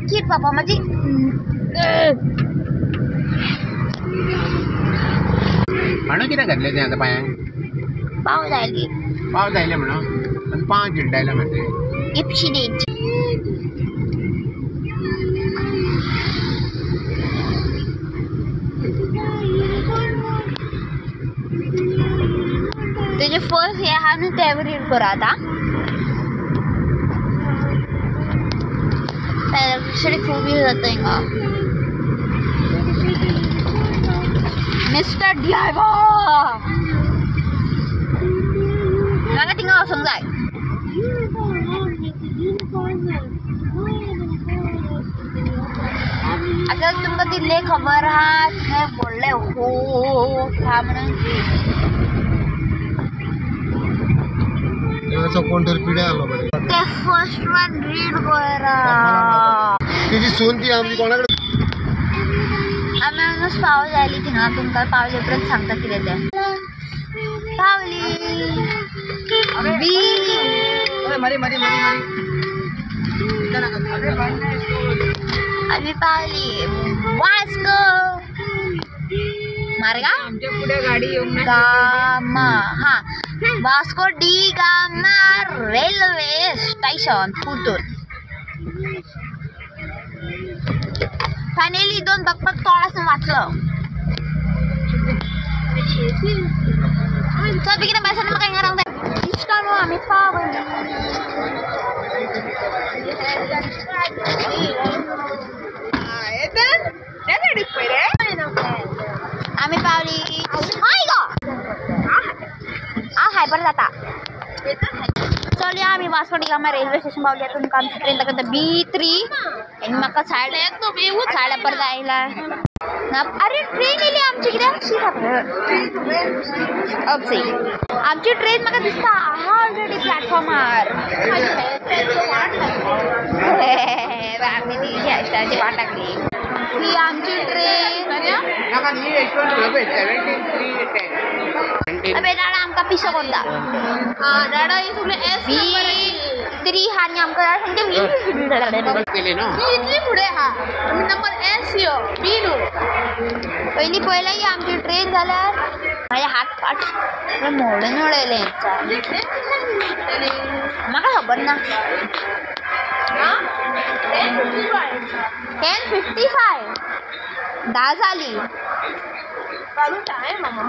मागीर बाबा माझी म्हणून कितें घातलें तें आतां पांयांक पाव जायली पाव जायले म्हणून आनी पांव चिड्डायला म्हणजे इप्शिडेंट तेजे फर्स्ट हे आहा न्हू ते रीड कर आतां दुसरी खूब यूज जाता हिंगा मिस्टर ड्रायव्हर म्हाका थिंगा वचूंक जाय आतां तुमकां तितले खबर आहा थंय व्हडले हो आहा म्हणून कोण तरी पिढ्या आलो बरे ते फर्स्ट वन रीड करा तिची सून ती आमची कोणाकडे आमी हांगाच पाव जायली थिंगा तुमकां पावले उपरांत सांगता कितें तें पावली बी आमी पावली वास्को मार्गा आमच्या पुढे गाडी येऊन गामा हा वास्को डी गामा रेल्वे स्टेशन पुतूर फायनली दोन बकबक तोळासून वाचलो चल बेगीन बायसान म्हाका हिंगा रावंक जाय इश्कानो आमी पावली आमी पावली हाय गो हायपर जाता चलया आमी वास्को डी गामा रेल्वे स्टेशन पावली तुमकां आमची ट्रेन दाखयता B3 आनी म्हाका साडे पर जायला अरे ट्रेन येयली आमची कित्याक अपसी आमची ट्रेन म्हाका दिसता आहा ऑलरेडी प्लॅटफॉर्मार आमी ती हेअरस्टायलची वाट लागली ही आमची ट्रेन अबे डाडा आमकां पिसो करता डाडा ही सगळे B3 हा आनी आमकां केले न्हू इतली फुडें हा आमी नंबर S यो B न्हू पयलीं पळयलें ही आमची ट्रेन जाल्यार म्हाजे हात पाट मोडून उडयले म्हाका खबर ना 10:55 10 जाली चालू टायम मामा